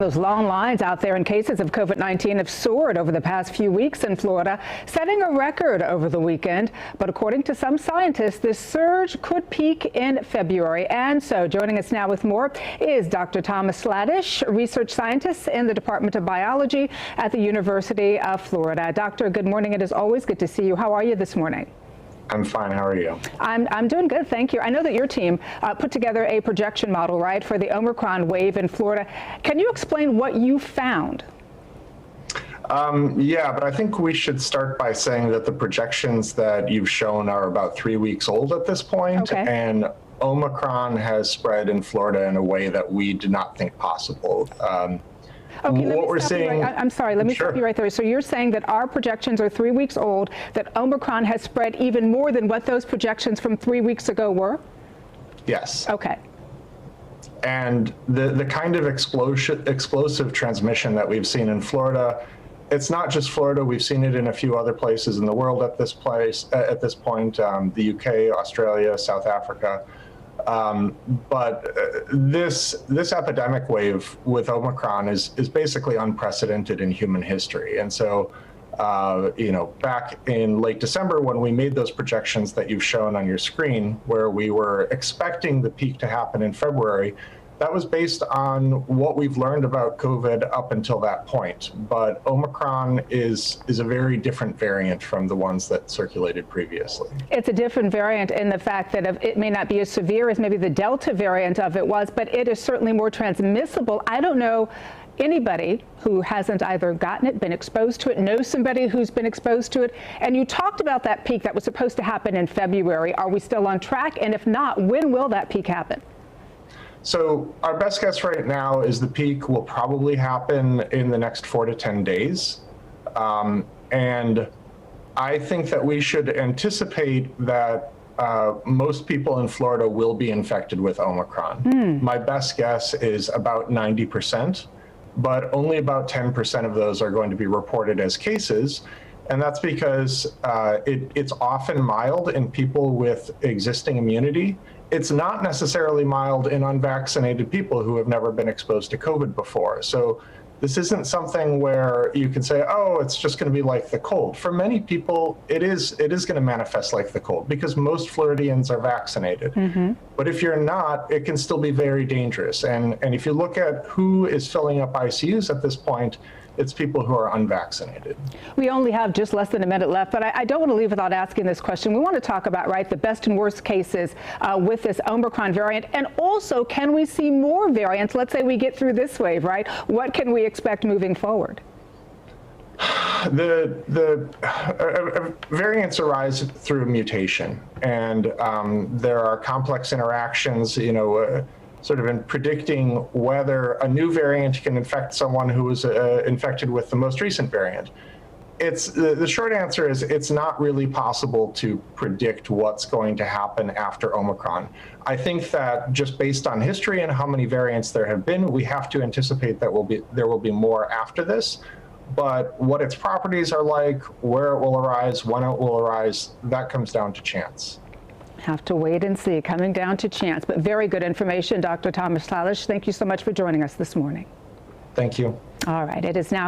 Those long lines out there in cases of COVID-19 have soared over the past few weeks in Florida, setting a record over the weekend. But according to some scientists, this surge could peak in February. And so joining us now with more is Dr. Thomas Hladish, research scientist in the Department of Biology at the University of Florida. Doctor, good morning. It is always good to see you. How are you this morning? I'm fine. How are you? I'm doing good, thank you. I know that your team put together a projection model, right, for the Omicron wave in Florida. Can you explain what you found? Yeah, but I think we should start by saying that the projections that you've shown are about 3 weeks old at this point, okay. And Omicron has spread in Florida in a way that we did not think possible. Okay, what we're seeing, I'm sorry, let me stop you right there. So you're saying that our projections are 3 weeks old, that Omicron has spread even more than what those projections from 3 weeks ago were? Yes. Okay. And the kind of explosive transmission that we've seen in Florida, it's not just Florida. We've seen it in a few other places in the world at this point, the UK, Australia, South Africa. But this epidemic wave with Omicron is basically unprecedented in human history. And so, back in late December, when we made those projections that you've shown on your screen, where we were expecting the peak to happen in February, that was based on what we've learned about COVID up until that point. But Omicron is a very different variant from the ones that circulated previously. It's a different variant in the fact that it may not be as severe as maybe the Delta variant of it was, but it is certainly more transmissible. I don't know anybody who hasn't either gotten it, been exposed to it, knows somebody who's been exposed to it. And you talked about that peak that was supposed to happen in February. Are we still on track? And if not, when will that peak happen? So our best guess right now is the peak will probably happen in the next 4 to 10 days. And I think that we should anticipate that most people in Florida will be infected with Omicron. My best guess is about 90%, but only about 10% of those are going to be reported as cases. And that's because it's often mild in people with existing immunity. It's not necessarily mild in unvaccinated people who have never been exposed to COVID before. So this isn't something where you can say, oh, it's just going to be like the cold. For many people, it is going to manifest like the cold because most Floridians are vaccinated. But if you're not, it can still be very dangerous. And if you look at who is filling up ICUs at this point, it's people who are unvaccinated. We only have just less than a minute left, but I don't want to leave without asking this question. We want to talk about, right, the best and worst cases with this Omicron variant. And also, can we see more variants? Let's say we get through this wave, right? What can we expect moving forward? The variants arise through mutation, and there are complex interactions, sort of in predicting whether a new variant can infect someone who was infected with the most recent variant. The short answer is it's not really possible to predict what's going to happen after Omicron. I think that just based on history and how many variants there have been, we have to anticipate that there will be more after this. But what its properties are like, where it will arise, when it will arise, that comes down to chance. Have to wait and see, coming down to chance. But very good information, Dr. Thomas Hladish. Thank you so much for joining us this morning. Thank you. All right, it is now